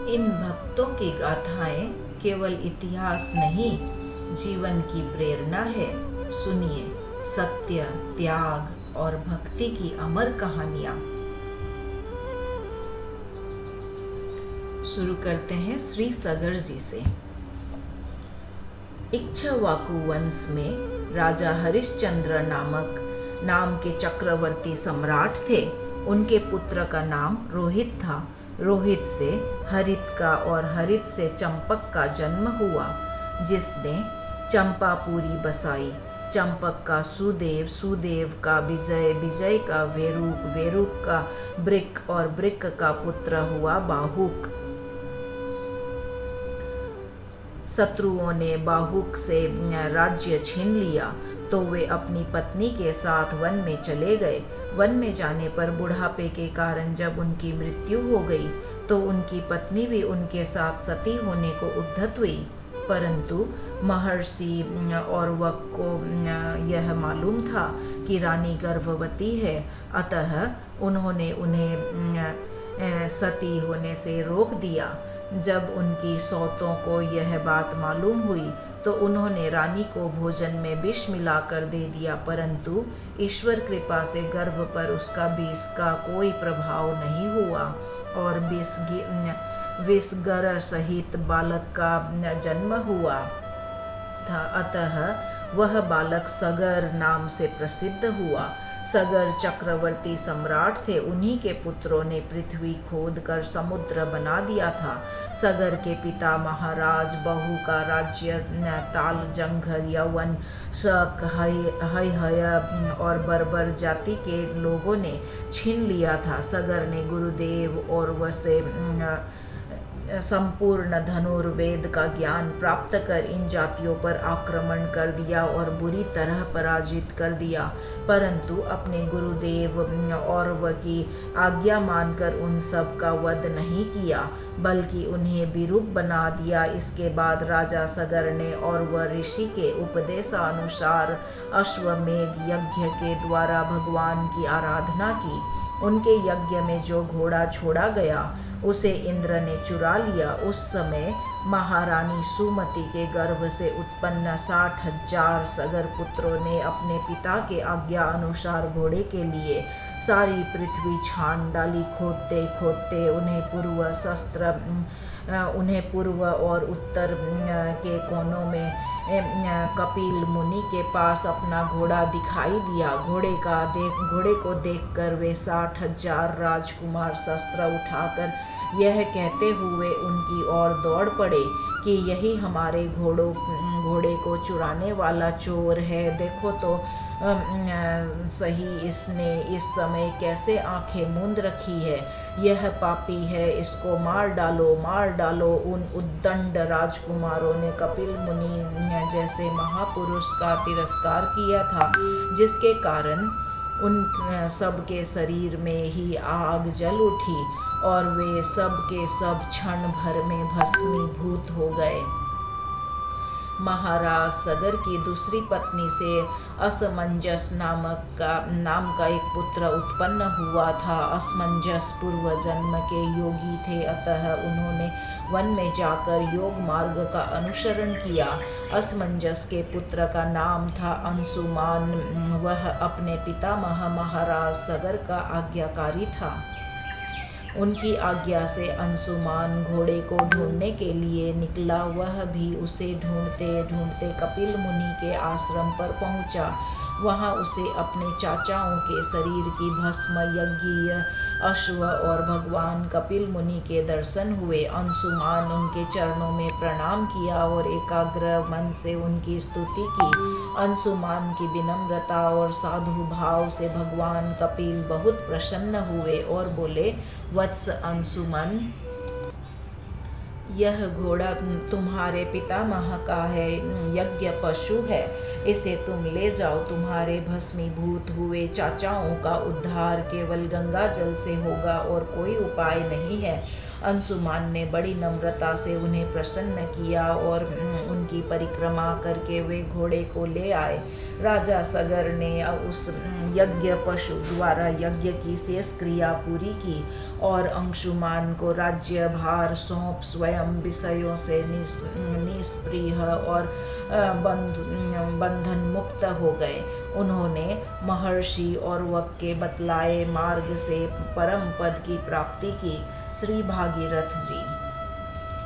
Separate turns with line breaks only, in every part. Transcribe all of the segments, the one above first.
इन भक्तों की गाथाएं केवल इतिहास नहीं, जीवन की प्रेरणा है। सुनिए सत्य, त्याग और भक्ति की अमर कहानियां। शुरू करते हैं श्री सगर जी से। इक्ष्वाकु वंश में राजा हरिश्चंद्र नाम के चक्रवर्ती सम्राट थे। उनके पुत्र का नाम रोहित था। रोहित से हरित का और हरित से चंपक का जन्म हुआ, जिसने चंपापुरी बसाई। चंपक का सुदेव, सुदेव का विजय, विजय का वेरुक, वेरुक का ब्रिक और ब्रिक का पुत्र हुआ बाहुक। शत्रुओं ने बाहुक से राज्य छीन लिया तो वे अपनी पत्नी के साथ वन में चले गए। वन में जाने पर बुढ़ापे के कारण जब उनकी मृत्यु हो गई तो उनकी पत्नी भी उनके साथ सती होने को उद्यत हुई। परंतु महर्षि औरवक को यह मालूम था कि रानी गर्भवती है, अतः उन्होंने उन्हें सती होने से रोक दिया। जब उनकी सौतों को यह बात मालूम हुई तो उन्होंने रानी को भोजन में विष मिलाकर दे दिया, परंतु ईश्वर कृपा से गर्भ पर उसका विष का कोई प्रभाव नहीं हुआ और विषगर सहित बालक का जन्म हुआ था। अतः वह बालक सगर नाम से प्रसिद्ध हुआ। सगर चक्रवर्ती सम्राट थे। उन्हीं के पुत्रों ने पृथ्वी खोद कर समुद्र बना दिया था। सगर के पिता महाराज बहु का राज्य ताल, जंघ, यवन, शक, हय और बर्बर जाति के लोगों ने छीन लिया था। सगर ने गुरुदेव और वसे संपूर्ण धनुर्वेद का ज्ञान प्राप्त कर इन जातियों पर आक्रमण कर दिया और बुरी तरह पराजित कर दिया, परंतु अपने गुरुदेव औरव की आज्ञा मानकर उन सब का वध नहीं किया, बल्कि उन्हें विरूप बना दिया। इसके बाद राजा सगर ने औरव ऋषि के उपदेशानुसार अश्वमेघ यज्ञ के द्वारा भगवान की आराधना की। उनके यज्ञ में जो घोड़ा छोड़ा गया उसे इंद्र ने चुरा लिया। उस समय महारानी सुमति के गर्भ से उत्पन्न 60,000 सगर पुत्रों ने अपने पिता के आज्ञा अनुसार घोड़े के लिए सारी पृथ्वी छान डाली। खोदते खोदते उन्हें पूर्व और उत्तर के कोनों में कपिल मुनि के पास अपना घोड़ा दिखाई दिया। घोड़े को देखकर वे 60,000 राजकुमार शस्त्र उठाकर यह कहते हुए उनकी ओर दौड़ पड़े कि यही हमारे घोड़े को चुराने वाला चोर है। देखो तो सही, इसने इस समय कैसे आंखें मूंद रखी है। यह पापी है, इसको मार डालो, मार डालो। उन उद्दंड राजकुमारों ने कपिल मुनि जैसे महापुरुष का तिरस्कार किया था, जिसके कारण उन सब के शरीर में ही आग जल उठी और वे सब के सब क्षण भर में भस्मीभूत हो गए। महाराज सगर की दूसरी पत्नी से असमंजस नाम का एक पुत्र उत्पन्न हुआ था। असमंजस पूर्व जन्म के योगी थे, अतः उन्होंने वन में जाकर योग मार्ग का अनुसरण किया। असमंजस के पुत्र का नाम था अंशुमान। वह अपने पितामह महाराज सगर का आज्ञाकारी था। उनकी आज्ञा से अंशुमान घोड़े को ढूंढने के लिए निकला। वह भी उसे ढूंढते ढूंढते कपिल मुनि के आश्रम पर पहुंचा। वहां उसे अपने चाचाओं के शरीर की भस्म, यज्ञीय अश्व और भगवान कपिल मुनि के दर्शन हुए। अंशुमान उनके चरणों में प्रणाम किया और एकाग्र मन से उनकी स्तुति की। अंशुमान की विनम्रता और साधु भाव से भगवान कपिल बहुत प्रसन्न हुए और बोले, वत्स अंशुमन, यह घोड़ा तुम्हारे पितामह का है, यज्ञ पशु है। इसे तुम ले जाओ। तुम्हारे भस्मीभूत हुए चाचाओं का उद्धार केवल गंगा जल से होगा और कोई उपाय नहीं है। अंशुमान ने बड़ी नम्रता से उन्हें प्रसन्न किया और उनकी परिक्रमा करके वे घोड़े को ले आए। राजा सगर ने उस यज्ञ पशु द्वारा यज्ञ की शेष क्रिया पूरी की और अंशुमान को राज्य भार सौंप स्वयं विषयों से निष्प्रिय और बंधन मुक्त हो गए। उन्होंने महर्षि और वक के बतलाए मार्ग से परम पद की प्राप्ति की। श्री भागीरथ जी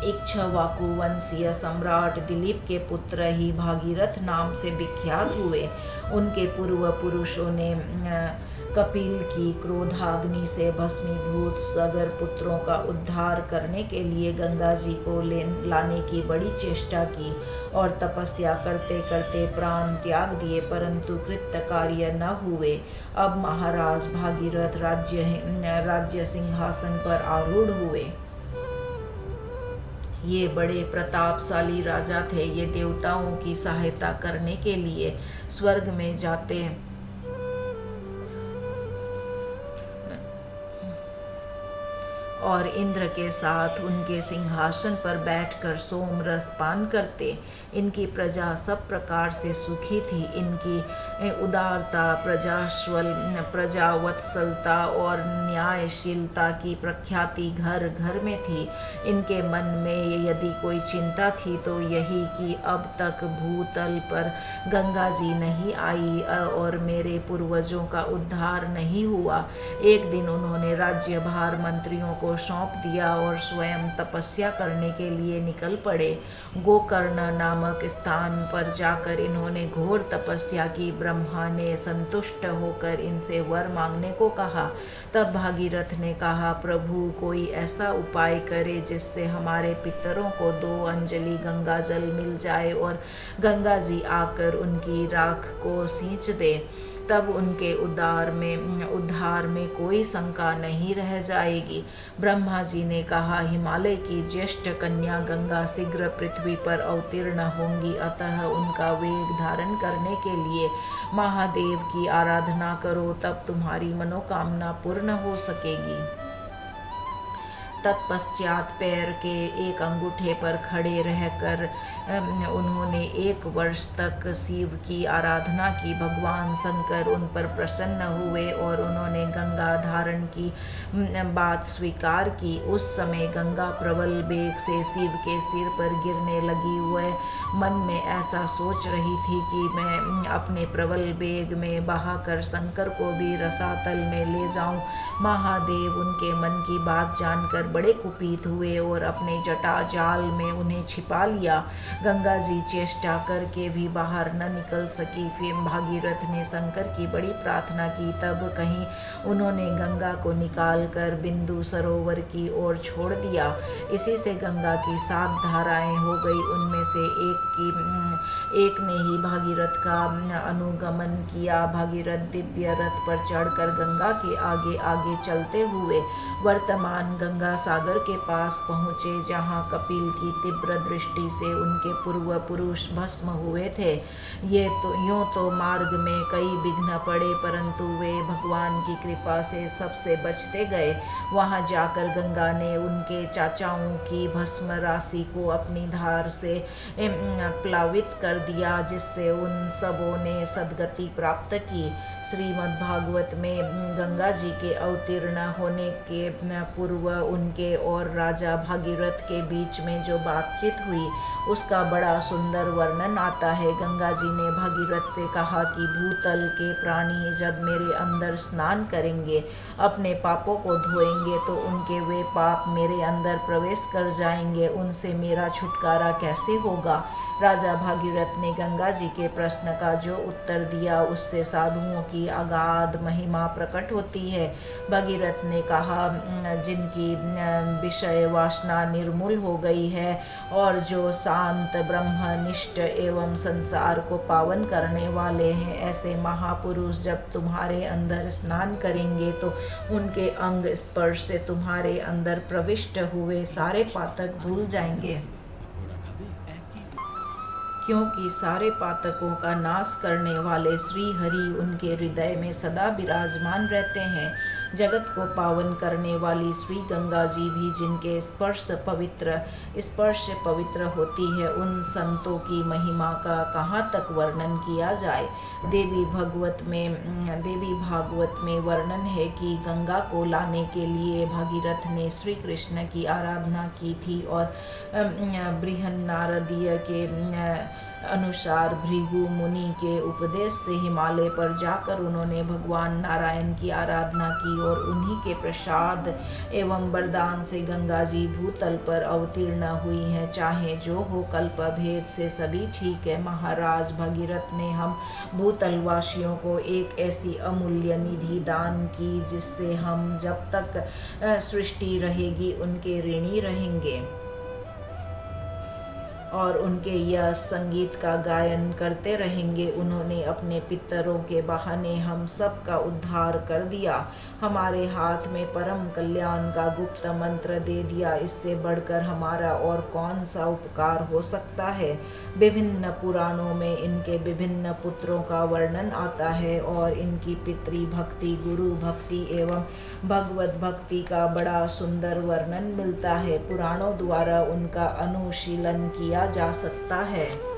इक्ष्वाकु वंशीय सम्राट दिलीप के पुत्र ही भागीरथ नाम से विख्यात हुए। उनके पूर्व पुरुषों ने कपिल की क्रोधाग्नि से भस्मीभूत सगर पुत्रों का उद्धार करने के लिए गंगा जी को लाने की बड़ी चेष्टा की और तपस्या करते करते प्राण त्याग दिए, परंतु कृत्य कार्य न हुए। अब महाराज भागीरथ राज्य सिंहासन पर आरूढ़ हुए। ये बड़े प्रतापशाली राजा थे। ये देवताओं की सहायता करने के लिए स्वर्ग में जाते और इंद्र के साथ उनके सिंहासन पर बैठकर सोम रस पान करते। इनकी प्रजा सब प्रकार से सुखी थी। इनकी उदारता, प्रजावत्सलता और न्यायशीलता की प्रख्याति घर घर में थी। इनके मन में यदि कोई चिंता थी तो यही कि अब तक भूतल पर गंगा जी नहीं आई और मेरे पूर्वजों का उद्धार नहीं हुआ। एक दिन उन्होंने राज्यभार मंत्रियों को सौंप दिया और स्वयं तपस्या करने के लिए निकल पड़े। गोकर्ण नामक स्थान पर जाकर इन्होंने घोर तपस्या की। ब्रह्मा ने संतुष्ट होकर इनसे वर मांगने को कहा। तब भागीरथ ने कहा, प्रभु कोई ऐसा उपाय करे जिससे हमारे पितरों को 2 अंजलि गंगा जल मिल जाए और गंगा जी आकर उनकी राख को सींच दे। तब उनके उद्धार में कोई शंका नहीं रह जाएगी। ब्रह्मा जी ने कहा, हिमालय की ज्येष्ठ कन्या गंगा शीघ्र पृथ्वी पर अवतीर्ण होंगी, अतः उनका वेग धारण करने के लिए महादेव की आराधना करो, तब तुम्हारी मनोकामना पूर्ण हो सकेगी। तत्पश्चात पैर के एक अंगूठे पर खड़े रहकर उन्होंने 1 वर्ष तक शिव की आराधना की। भगवान शंकर उन पर प्रसन्न हुए और उन्होंने गंगा धारण की बात स्वीकार की। उस समय गंगा प्रबल वेग से शिव के सिर पर गिरने लगी। वह मन में ऐसा सोच रही थी कि मैं अपने प्रबल वेग में बहाकर शंकर को भी रसातल में ले जाऊं। महादेव उनके मन की बात जानकर बड़े कुपित हुए और अपने जटा जाल में उन्हें छिपा लिया। गंगा जी चेष्टा करके भी बाहर न निकल सकी। फिर भागीरथ ने शंकर की बड़ी प्रार्थना की। तब कहीं उन्होंने गंगा को निकालकर बिंदु सरोवर की ओर छोड़ दिया। इसी से गंगा की 7 धाराएं हो गई। उनमें से एक ने ही भागीरथ का अनुगमन किया। भागीरथ दिव्य रथ पर चढ़कर गंगा के आगे आगे चलते हुए वर्तमान गंगा सागर के पास पहुँचे, जहाँ कपिल की तीव्र दृष्टि से उनके पूर्व पुरुष भस्म हुए थे। यूँ तो मार्ग में कई विघ्न पड़े, परंतु वे भगवान की कृपा से सबसे बचते गए। वहाँ जाकर गंगा ने उनके चाचाओं की भस्म राशि को अपनी धार से प्लावित कर दिया, जिससे उन सबों ने सद्गति प्राप्त की। श्रीमद्भागवत में गंगा जी के अवतीर्ण होने के पूर्व उनके और राजा भागीरथ के बीच में जो बातचीत हुई उसका बड़ा सुंदर वर्णन आता है। गंगा जी ने भागीरथ से कहा कि भूतल के प्राणी जब मेरे अंदर स्नान करेंगे, अपने पापों को धोएंगे, तो उनके वे पाप मेरे अंदर प्रवेश कर जाएंगे। उनसे मेरा छुटकारा कैसे होगा? राजा भागीरथ ने गंगा जी के प्रश्न का जो उत्तर दिया उससे साधुओं की अगाध महिमा प्रकट होती है। भागीरथ ने कहा, जिनकी विषय वासना निर्मूल हो गई है और जो शांत ब्रह्मनिष्ठ एवं संसार को पावन करने वाले हैं, ऐसे महापुरुष जब तुम्हारे अंदर स्नान करेंगे तो उनके अंग स्पर्श से तुम्हारे अंदर प्रविष्ट हुए सारे पातक धुल जाएंगे, क्योंकि सारे पातकों का नाश करने वाले श्री हरि उनके हृदय में सदा विराजमान रहते हैं। जगत को पावन करने वाली श्री गंगा जी भी जिनके स्पर्श पवित्र होती है, उन संतों की महिमा का कहाँ तक वर्णन किया जाए। देवी भागवत में वर्णन है कि गंगा को लाने के लिए भगीरथ ने श्री कृष्ण की आराधना की थी और बृहन्नारदीय के अनुसार भृगु मुनि के उपदेश से हिमालय पर जाकर उन्होंने भगवान नारायण की आराधना की और उन्हीं के प्रसाद एवं वरदान से गंगा जी भूतल पर अवतीर्ण हुई हैं। चाहे जो हो, कल्प भेद से सभी ठीक है। महाराज भगीरथ ने हम भूतल वासियों को एक ऐसी अमूल्य निधि दान की जिससे हम जब तक सृष्टि रहेगी उनके ऋणी रहेंगे और उनके यश संगीत का गायन करते रहेंगे। उन्होंने अपने पितरों के बहाने हम सब का उद्धार कर दिया, हमारे हाथ में परम कल्याण का गुप्त मंत्र दे दिया। इससे बढ़कर हमारा और कौन सा उपकार हो सकता है। विभिन्न पुराणों में इनके विभिन्न पुत्रों का वर्णन आता है और इनकी पितृ भक्ति, गुरु भक्ति एवं भगवत भक्ति का बड़ा सुंदर वर्णन मिलता है। पुराणों द्वारा उनका अनुशीलन किया जा सकता है।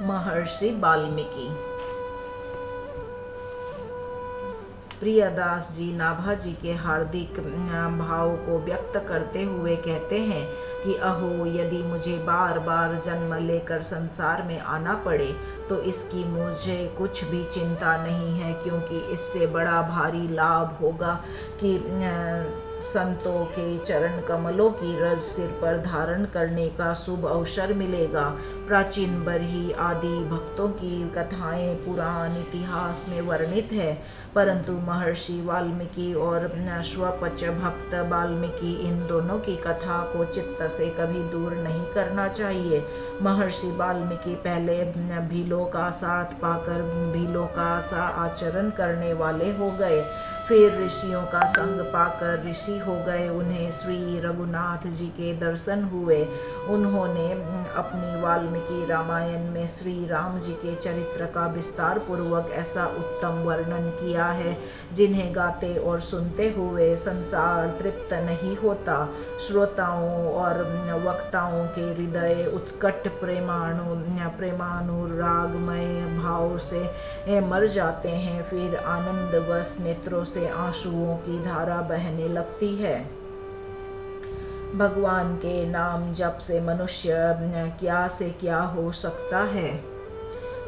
महर्षि वाल्मीकि। प्रियदास जी नाभाजी के हार्दिक भाव को व्यक्त करते हुए कहते हैं कि अहो, यदि मुझे बार बार जन्म लेकर संसार में आना पड़े तो इसकी मुझे कुछ भी चिंता नहीं है, क्योंकि इससे बड़ा भारी लाभ होगा कि संतों के चरण कमलों की रज सिर पर धारण करने का शुभ अवसर मिलेगा। प्राचीन बरही आदि भक्तों की कथाएं पुराण इतिहास में वर्णित है, परंतु महर्षि वाल्मीकि और स्वपच भक्त वाल्मीकि इन दोनों की कथा को चित्त से कभी दूर नहीं करना चाहिए। महर्षि वाल्मीकि पहले भीलों का साथ पाकर भीलों का सा आचरण करने वाले हो गए, फिर ऋषियों का संग पाकर ऋषि हो गए। उन्हें श्री रघुनाथ जी के दर्शन हुए। उन्होंने अपनी वाल्मीकि रामायण में श्री राम जी के चरित्र का विस्तार पूर्वक ऐसा उत्तम वर्णन किया है जिन्हें गाते और सुनते हुए संसार तृप्त नहीं होता। श्रोताओं और वक्ताओं के हृदय उत्कट प्रेमानुरागमय भाव से मर जाते हैं, फिर आनंदवश नेत्रों से आंसुओं की धारा बहने लगती है। भगवान के नाम जप से मनुष्य क्या से क्या हो सकता है।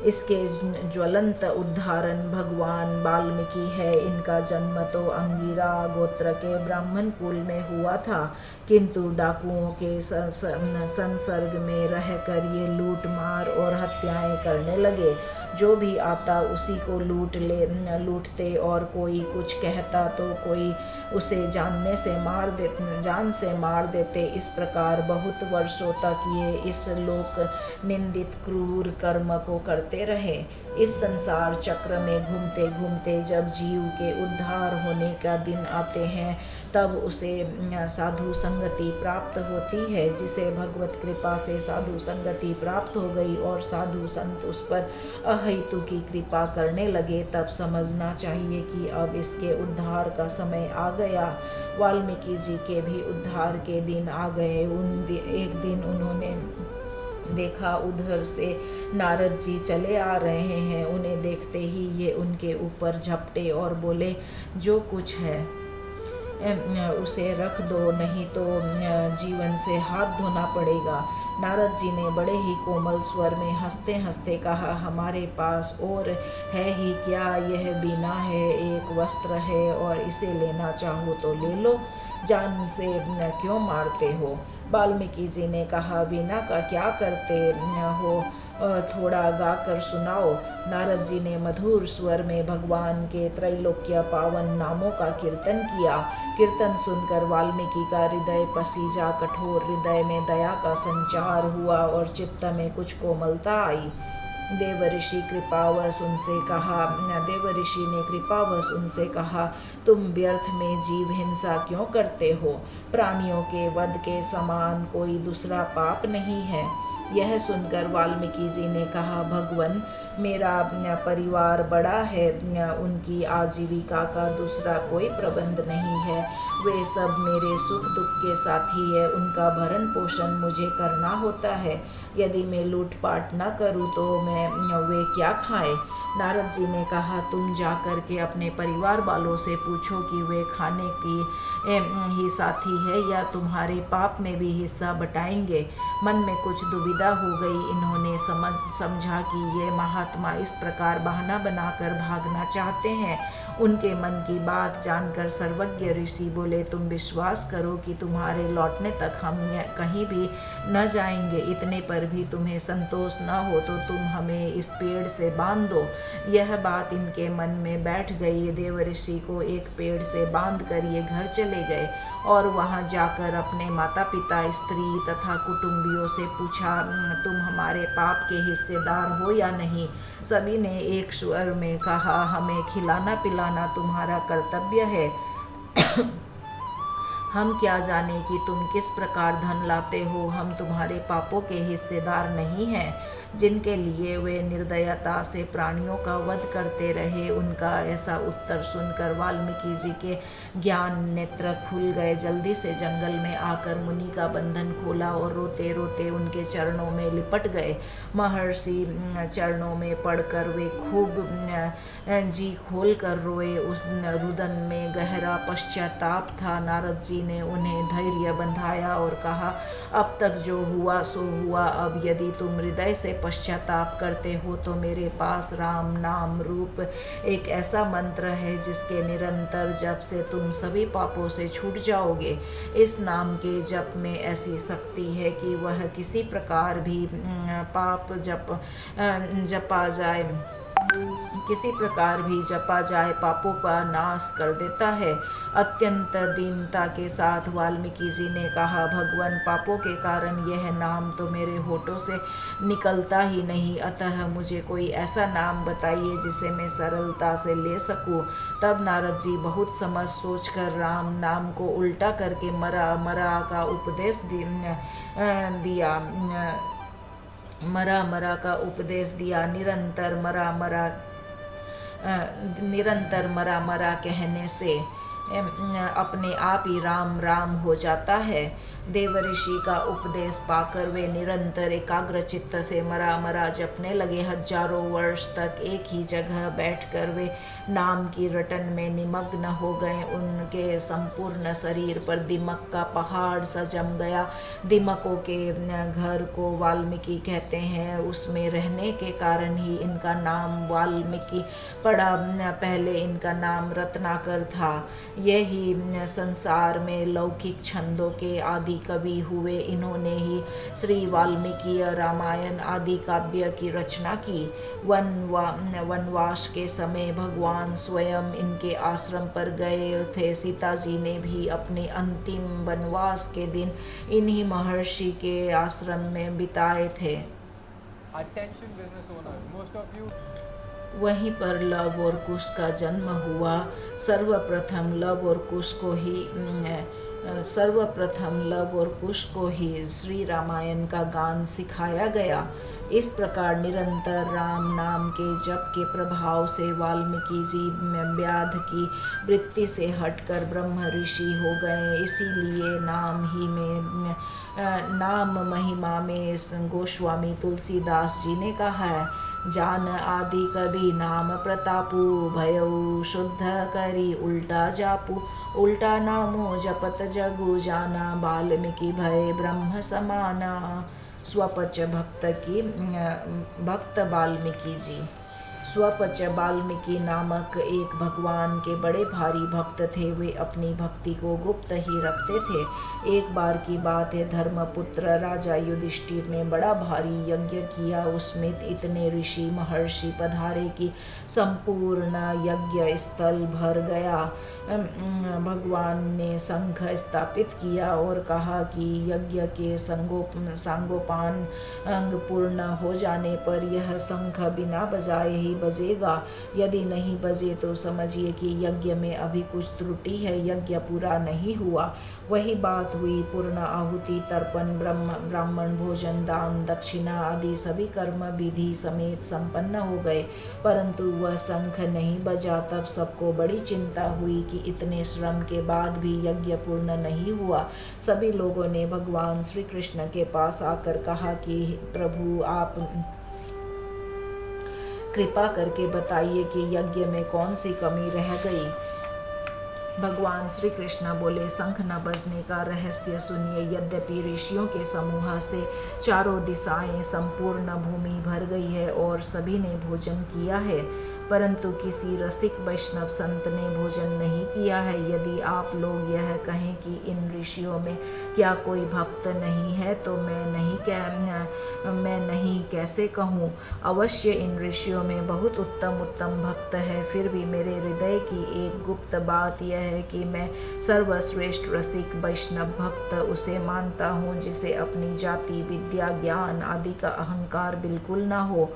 इसके ज्वलंत उदाहरण भगवान वाल्मीकि है। इनका जन्म तो अंगिरा गोत्र के ब्राह्मण कुल में हुआ था, किंतु डाकुओं के संसर्ग में रहकर ये लूट मार और हत्याएं करने लगे। जो भी आता उसी को लूटते और कोई कुछ कहता तो कोई उसे जान से मार देते। इस प्रकार बहुत वर्षों तक ये इस लोक निंदित क्रूर कर्म को करते रहे। इस संसार चक्र में घूमते घूमते जब जीव के उद्धार होने का दिन आते हैं तब उसे साधु संगति प्राप्त होती है। जिसे भगवत कृपा से साधु संगति प्राप्त हो गई और साधु संत उस पर अहेतु की कृपा करने लगे, तब समझना चाहिए कि अब इसके उद्धार का समय आ गया। वाल्मीकि जी के भी उद्धार के दिन आ गए। एक दिन उन्होंने देखा उधर से नारद जी चले आ रहे हैं। उन्हें देखते ही ये उनके ऊपर झपटे और बोले, जो कुछ है उसे रख दो, नहीं तो जीवन से हाथ धोना पड़ेगा। नारद जी ने बड़े ही कोमल स्वर में हंसते हंसते कहा, हमारे पास और है ही क्या, यह बीना है, एक वस्त्र है और इसे लेना चाहो तो ले लो, जान से क्यों मारते हो। वाल्मीकि जी ने कहा, वीणा का क्या करते हो, थोड़ा गा कर सुनाओ। नारद जी ने मधुर स्वर में भगवान के त्रैलोक्य पावन नामों का कीर्तन किया। कीर्तन सुनकर वाल्मीकि का हृदय पसीजा, कठोर हृदय में दया का संचार हुआ और चित्त में कुछ कोमलता आई। देवऋषि ने कृपावश उनसे कहा, तुम व्यर्थ में जीव हिंसा क्यों करते हो। प्राणियों के वध के समान कोई दूसरा पाप नहीं है। यह सुनकर वाल्मीकि जी ने कहा, भगवन, मेरा परिवार बड़ा है, उनकी आजीविका का दूसरा कोई प्रबंध नहीं है। वे सब मेरे सुख दुख के साथी है, उनका भरण पोषण मुझे करना होता है। यदि मैं लूटपाट न करूं तो वे क्या खाएं? नारद जी ने कहा, तुम जाकर के अपने परिवार वालों से पूछो कि वे खाने की ही साथी है या तुम्हारे पाप में भी हिस्सा बटाएंगे। मन में कुछ दुविधा हो गई। इन्होंने समझा कि ये महात्मा इस प्रकार बहाना बनाकर भागना चाहते हैं। उनके मन की बात जानकर सर्वज्ञ ऋषि बोले, तुम विश्वास करो कि तुम्हारे लौटने तक हम कहीं भी न जाएंगे। इतने पर भी तुम्हें संतोष न हो तो तुम हमें इस पेड़ से बांध दो। यह बात इनके मन में बैठ गई। देवऋषि को एक पेड़ से बांध कर ये घर चले गए और वहां जाकर अपने माता पिता, स्त्री तथा कुटुंबियों से पूछा, तुम हमारे पाप के हिस्सेदार हो या नहीं? सभी ने एक स्वर में कहा, हमें खिलाना पिलाना तुम्हारा कर्तव्य है। हम क्या जाने कि तुम किस प्रकार धन लाते हो। हम तुम्हारे पापों के हिस्सेदार नहीं हैं। जिनके लिए वे निर्दयता से प्राणियों का वध करते रहे, उनका ऐसा उत्तर सुनकर वाल्मीकि जी के ज्ञान नेत्र खुल गए। जल्दी से जंगल में आकर मुनि का बंधन खोला और रोते रोते उनके चरणों में लिपट गए। महर्षि चरणों में पड़कर वे खूब जी खोल कर रोए। उस रुदन में गहरा पश्चाताप था। नारद जी ने उन्हें धैर्य बंधाया और कहा, अब तक जो हुआ सो हुआ। अब यदि तुम हृदय से पश्चाताप करते हो तो मेरे पास राम नाम रूप एक ऐसा मंत्र है जिसके निरंतर जप से तुम सभी पापों से छूट जाओगे। इस नाम के जप में ऐसी शक्ति है कि वह किसी प्रकार भी पाप जपा जाए पापों का नाश कर देता है। अत्यंत दीनता के साथ वाल्मीकि जी ने कहा, भगवान, पापों के कारण यह नाम तो मेरे होठों से निकलता ही नहीं, अतः मुझे कोई ऐसा नाम बताइए जिसे मैं सरलता से ले सकूं। तब नारद जी बहुत समझ सोचकर राम नाम को उल्टा करके मरा का उपदेश दिया। निरंतर मरा कहने से अपने आप ही राम राम हो जाता है। देवऋषि का उपदेश पाकर वे निरंतर एकाग्र चित्त से मरा जपने लगे। हजारों वर्ष तक एक ही जगह बैठकर वे नाम की रटन में निमग्न हो गए। उनके संपूर्ण शरीर पर दिमक का पहाड़ सा जम गया। दिमकों के घर को वाल्मीकि कहते हैं। उसमें रहने के कारण ही इनका नाम वाल्मीकि पड़ा। पहले इनका नाम रत्नाकर था। यही संसार में लौकिक छंदों के आदि कवि हुए। इन्होंने ही श्री वाल्मीकि रामायण आदि काव्य की रचना की। वनवास के समय भगवान स्वयं इनके आश्रम पर गए थे। सीता जी ने भी अपने अंतिम वनवास के दिन इन्हीं महर्षि के आश्रम में बिताए थे। वहीं पर लव और कुश का जन्म हुआ। सर्वप्रथम लव और कुश को ही श्री रामायण का गान सिखाया गया। इस प्रकार निरंतर राम नाम के जप के प्रभाव से वाल्मीकि जी व्याध की वृत्ति से हटकर ब्रह्म ऋषि हो गए। इसीलिए नाम महिमा में गोस्वामी तुलसीदास जी ने कहा है, जान आदि कभी नाम प्रतापु, भयउ शुद्ध करी उल्टा जापू। उल्टा नामो जपत जगु जाना, वाल्मीकि भय ब्रह्म समाना। स्वपच भक्त वाल्मीकि जी। स्वपच वाल्मीकि नामक एक भगवान के बड़े भारी भक्त थे। वे अपनी भक्ति को गुप्त ही रखते थे। एक बार की बात है, धर्मपुत्र राजा युधिष्ठिर ने बड़ा भारी यज्ञ किया। उसमें इतने ऋषि महर्षि पधारे कि संपूर्ण यज्ञ स्थल भर गया। भगवान ने शंख स्थापित किया और कहा कि यज्ञ के सांगोपान अंग पूर्ण हो जाने पर यह शंख बिना बजाए ही बांसुरी बजेगा? यदि नहीं बजे तो समझिए कि यज्ञ में अभी कुछ त्रुटि है, यज्ञ पूरा नहीं हुआ। वही बात हुई। पूर्ण आहुति, तर्पण, ब्राह्मण भोजन, दान दक्षिणा आदि सभी कर्म विधि समेत संपन्न हो गए, परंतु वह शंख नहीं बजा। तब सबको बड़ी चिंता हुई कि इतने श्रम के बाद भी यज्ञ पूर्ण नहीं हुआ। सभी लोगों ने भगवान श्री कृष्ण के पास आकर कहा कि प्रभु, आप कृपा करके बताइए कि यज्ञ में कौन सी कमी रह गई। भगवान श्री कृष्ण बोले, शंख न बजने का रहस्य सुनिए। यद्यपि ऋषियों के समूह से चारों दिशाएं संपूर्ण भूमि भर गई है और सभी ने भोजन किया है, परंतु किसी रसिक वैष्णव संत ने भोजन नहीं किया है। यदि आप लोग यह कहें कि इन ऋषियों में क्या कोई भक्त नहीं है, तो मैं नहीं कैसे कहूँ। अवश्य इन ऋषियों में बहुत उत्तम उत्तम भक्त है। फिर भी मेरे हृदय की एक गुप्त बात यह है कि मैं सर्वश्रेष्ठ रसिक वैष्णव भक्त उसे मानता हूँ जिसे अपनी जाति, विद्या, ज्ञान आदि का अहंकार बिल्कुल न हो,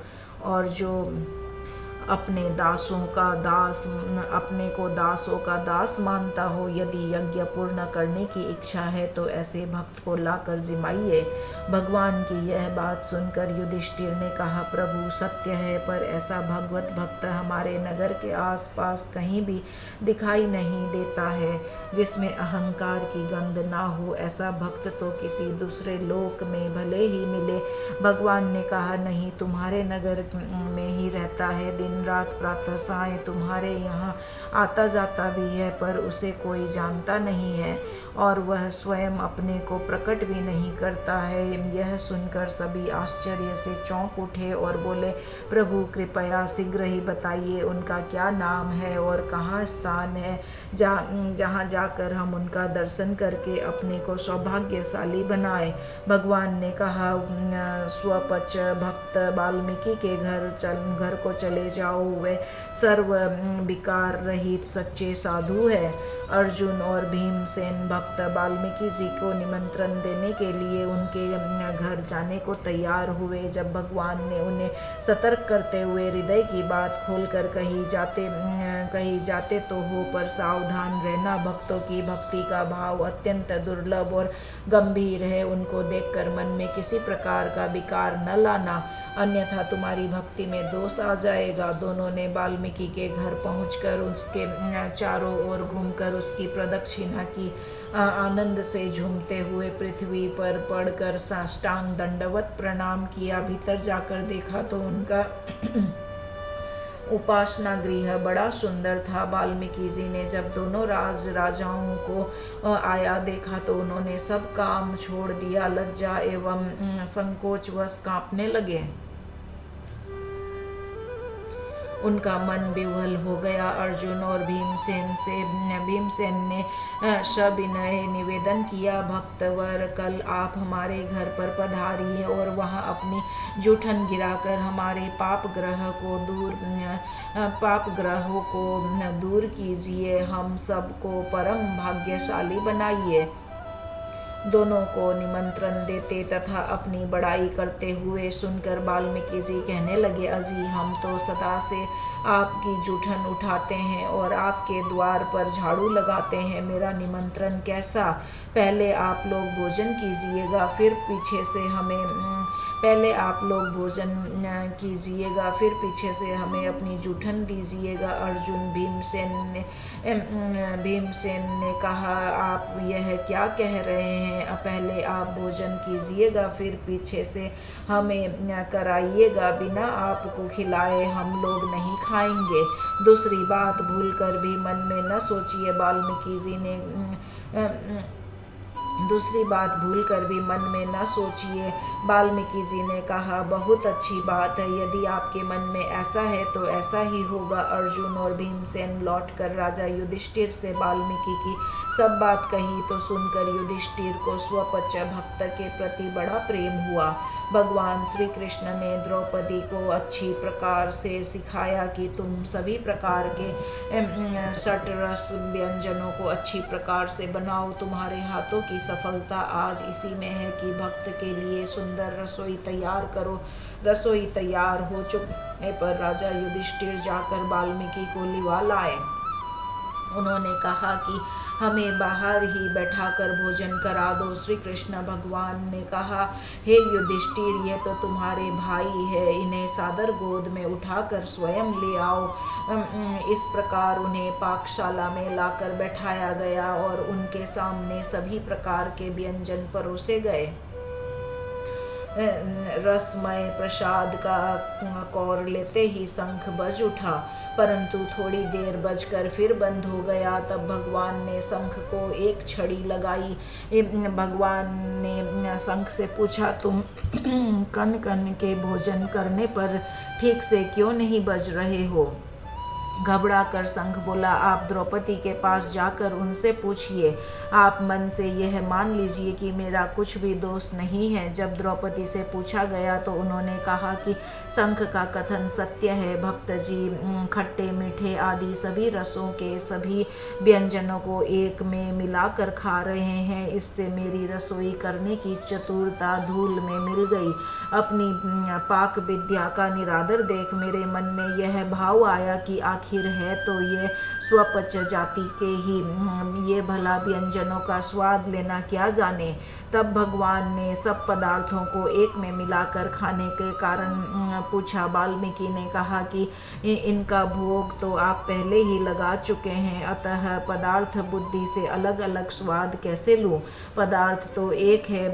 और जो अपने को दासों का दास मानता हो। यदि यज्ञ पूर्ण करने की इच्छा है तो ऐसे भक्त को लाकर जिमाइए। भगवान की यह बात सुनकर युधिष्ठिर ने कहा, प्रभु सत्य है, पर ऐसा भगवत भक्त हमारे नगर के आसपास कहीं भी दिखाई नहीं देता है जिसमें अहंकार की गंध ना हो। ऐसा भक्त तो किसी दूसरे लोक में भले ही मिले। भगवान ने कहा, नहीं, तुम्हारे नगर में ही रहता है। दिन रात प्रातः सायं तुम्हारे यहाँ आता जाता भी है, पर उसे कोई जानता नहीं है और वह स्वयं अपने को प्रकट भी नहीं करता है। यह सुनकर सभी आश्चर्य से चौंक उठे और बोले, प्रभु कृपया शीघ्र ही बताइए उनका क्या नाम है और कहाँ स्थान है, जहाँ जाकर हम उनका दर्शन करके अपने को सौभाग्यशाली बनाए। भगवान ने कहा, स्वपच भक्त वाल्मीकि के घर को चले जाओ। वे सर्व विकार रहित सच्चे साधु है। अर्जुन और भीमसेन भक्त वाल्मीकि जी को निमंत्रण देने के लिए उनके घर जाने को तैयार हुए। जब भगवान ने उन्हें सतर्क करते हुए हृदय की बात खोलकर कही जाते तो हो, पर सावधान रहना। भक्तों की भक्ति का भाव अत्यंत दुर्लभ और गंभीर है। उनको देखकर मन में किसी प्रकार का विकार न लाना, अन्यथा तुम्हारी भक्ति में दोष आ जाएगा। दोनों ने वाल्मीकि के घर पहुंचकर उसके चारों ओर घूमकर उसकी प्रदक्षिणा की। आनंद से झूमते हुए पृथ्वी पर पड़कर साष्टांग दंडवत प्रणाम किया। भीतर जाकर देखा तो उनका उपासना गृह बड़ा सुंदर था। वाल्मीकि जी ने जब दोनों राजाओं को आया देखा तो उन्होंने सब काम छोड़ दिया। लज्जा एवं संकोचवश कांपने लगे। उनका मन विह्वल हो गया। अर्जुन और भीमसेन ने सविनय निवेदन किया, भक्तवर, कल आप हमारे घर पर पधारिए और वहां अपनी जूठन गिराकर हमारे पाप ग्रहों को दूर कीजिए, हम सबको परम भाग्यशाली बनाइए। दोनों को निमंत्रण देते तथा अपनी बड़ाई करते हुए सुनकर वाल्मीकि जी कहने लगे, अजी हम तो सदा से आपकी जूठन उठाते हैं और आपके द्वार पर झाड़ू लगाते हैं। मेरा निमंत्रण कैसा? पहले आप लोग भोजन कीजिएगा, फिर पीछे से हमें अपनी जूठन दीजिएगा। अर्जुन भीमसेन ने कहा, आप यह क्या कह रहे हैं? पहले आप भोजन कीजिएगा, फिर पीछे से हमें कराइएगा। बिना आपको खिलाए हम लोग नहीं खाएंगे। दूसरी बात भूलकर भी मन में न सोचिए। वाल्मीकि जी ने कहा, बहुत अच्छी बात है, यदि आपके मन में ऐसा है तो ऐसा ही होगा। अर्जुन और भीमसेन लौटकर राजा युधिष्ठिर से वाल्मीकि की सब बात कही तो सुनकर युधिष्ठिर को स्वपच भक्त के प्रति बड़ा प्रेम हुआ। भगवान श्री कृष्ण ने द्रौपदी को अच्छी प्रकार से सिखाया कि तुम सभी प्रकार के षट रस व्यंजनों को अच्छी प्रकार से बनाओ। तुम्हारे हाथों की सफलता आज इसी में है कि भक्त के लिए सुंदर रसोई तैयार करो। रसोई तैयार हो चुकने पर राजा युधिष्ठिर जाकर वाल्मीकि को लिवा लाए। उन्होंने कहा कि हमें बाहर ही बैठाकर भोजन करा दो। श्री कृष्ण भगवान ने कहा, हे युधिष्ठिर, ये तो तुम्हारे भाई है, इन्हें सादर गोद में उठाकर स्वयं ले आओ। इस प्रकार उन्हें पाकशाला में लाकर बैठाया गया और उनके सामने सभी प्रकार के व्यंजन परोसे गए। रसमय प्रसाद का कौर लेते ही शंख बज उठा, परंतु थोड़ी देर बजकर फिर बंद हो गया। तब भगवान ने शंख को एक छड़ी लगाई। भगवान ने शंख से पूछा, तुम कन कन के भोजन करने पर ठीक से क्यों नहीं बज रहे हो? घबरा कर शंख बोला, आप द्रौपदी के पास जाकर उनसे पूछिए। आप मन से यह मान लीजिए कि मेरा कुछ भी दोष नहीं है। जब द्रौपदी से पूछा गया तो उन्होंने कहा कि शंख का कथन सत्य है। भक्त जी खट्टे मीठे आदि सभी रसों के सभी व्यंजनों को एक में मिलाकर खा रहे हैं। इससे मेरी रसोई करने की चतुरता धूल में मिल गई। अपनी पाक विद्या का निरादर देख मेरे मन में यह भाव आया कि आखिर है तो ये स्वपच जाति के ही, ये भला व्यंजनों का स्वाद लेना क्या जाने। तब भगवान ने सब पदार्थों को एक में मिलाकर खाने के कारण पूछा। वाल्मीकि ने कहा कि इनका भोग तो आप पहले ही लगा चुके हैं, अतः पदार्थ बुद्धि से अलग अलग स्वाद कैसे लूं? पदार्थ तो एक है,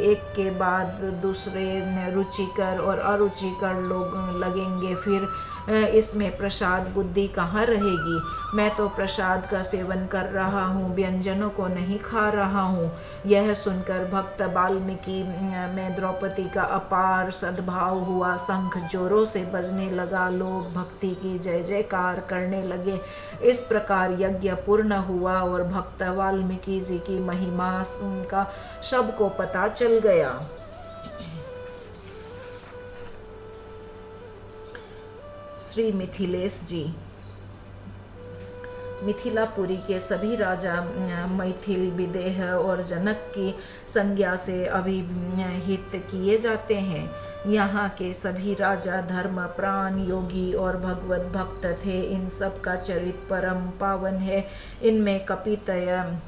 एक के बाद दूसरे रुचिकर और अरुचिकर लोग लगेंगे, फिर इसमें प्रसाद बुद्धि कहाँ रहेगी? मैं तो प्रसाद का सेवन कर रहा हूँ, व्यंजनों को नहीं खा रहा हूँ। यह सुनकर भक्त वाल्मीकि में द्रौपदी का अपार सद्भाव हुआ। शंख जोरों से बजने लगा, लोग भक्ति की जय जयकार करने लगे। इस प्रकार यज्ञ पूर्ण हुआ और भक्त वाल्मीकि जी की महिमा का सबको पता चल गया। श्री मिथिलेश जी। मिथिलापुरी के सभी राजा मैथिल, विदेह और जनक की संज्ञा से अभिहित किए जाते हैं। यहाँ के सभी राजा धर्म प्राण, योगी और भगवत भक्त थे। इन सब का चरित्र परम पावन है। इनमें कपितय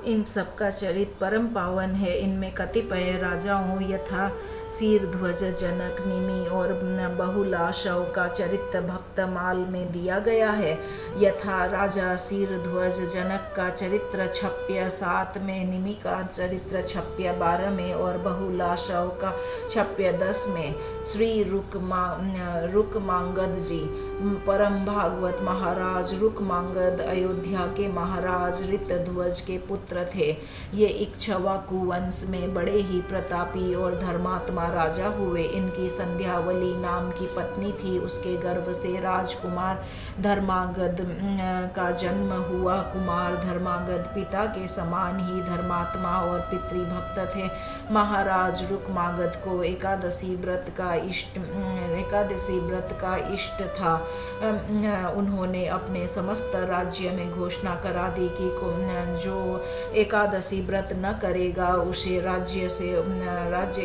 इन सब का चरित्र परम पावन है। इनमें कतिपय राजाओं यथा शीरध्वज, जनक, निमि और बहुलाशव का चरित्र भक्तमाल में दिया गया है। यथा राजा शीरध्वज जनक का चरित्र क्षप्य 7 में, निमि का चरित्र क्षप्य 12 में और बहुलाशव का क्षप्य 10 में। श्री रुकमांगद जी परम भागवत महाराज रुकमांगद अयोध्या के महाराज ऋतध्वज के पुत्र थे। ये इक्ष्वाकु वंश में बड़े ही प्रतापी और धर्मात्मा राजा हुए। इनकी संध्यावली नाम की पत्नी थी, उसके गर्भ से राजकुमार धर्मागद का जन्म हुआ। कुमार धर्मागद पिता के समान ही धर्मात्मा और पितृभक्त थे। महाराज रुकमागद को एकादशी व्रत का इष्ट था। उन्होंने अपने समस्त राज्य में घोषणा करा दी कि जो एकादशी व्रत न करेगा उसे राज्य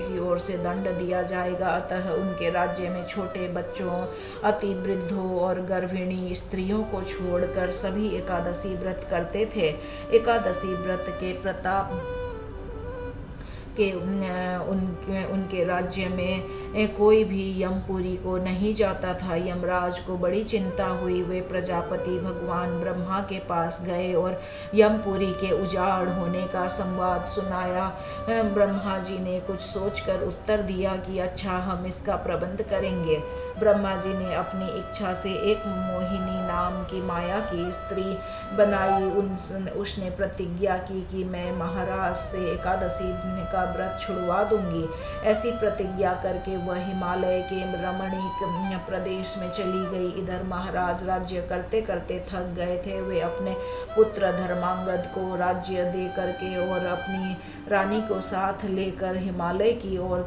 की ओर से दंड दिया जाएगा। अतः उनके राज्य में छोटे बच्चों, अति वृद्धों और गर्भिणी स्त्रियों को छोड़कर सभी एकादशी व्रत करते थे। एकादशी व्रत के प्रताप के उनके राज्य में कोई भी यमपुरी को नहीं जाता था। यमराज को बड़ी चिंता हुई। वे प्रजापति भगवान ब्रह्मा के पास गए और यमपुरी के उजाड़ होने का संवाद सुनाया। ब्रह्मा जी ने कुछ सोचकर उत्तर दिया कि अच्छा, हम इसका प्रबंध करेंगे। ब्रह्मा जी ने अपनी इच्छा से एक मोहिनी नाम की माया की स्त्री बनाई। उसने प्रतिज्ञा की कि मैं महाराज से एकादशी का व्रत छुड़वा दूंगी। ऐसी प्रतिज्ञा करके वह हिमालय के रमणीक प्रदेश में चली गई। इधर महाराज राज्य करते करते थक गए थे। वे अपने पुत्र धर्मांगद को राज्य दे करके और अपनी रानी को साथ लेकर हिमालय की ओर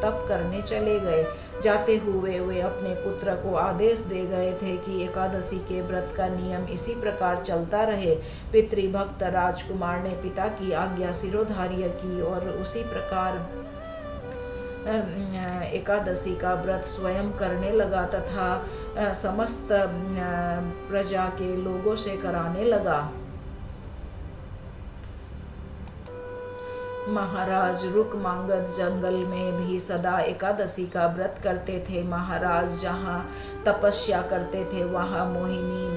तप करने चले गए। जाते हुए वे अपने पुत्र को आदेश दे गए थे कि एकादशी के व्रत का नियम इसी प्रकार चलता रहे। पितृभक्त राजकुमार ने पिता की आज्ञा शिरोधार्य की और उसी प्रकार एकादशी का व्रत स्वयं करने लगा तथा समस्त प्रजा के लोगों से कराने लगा। महाराज रुकमांगद जंगल में भी सदा एकादशी का व्रत करते थे। महाराज जहाँ तपस्या करते थे वहाँ मोहिनी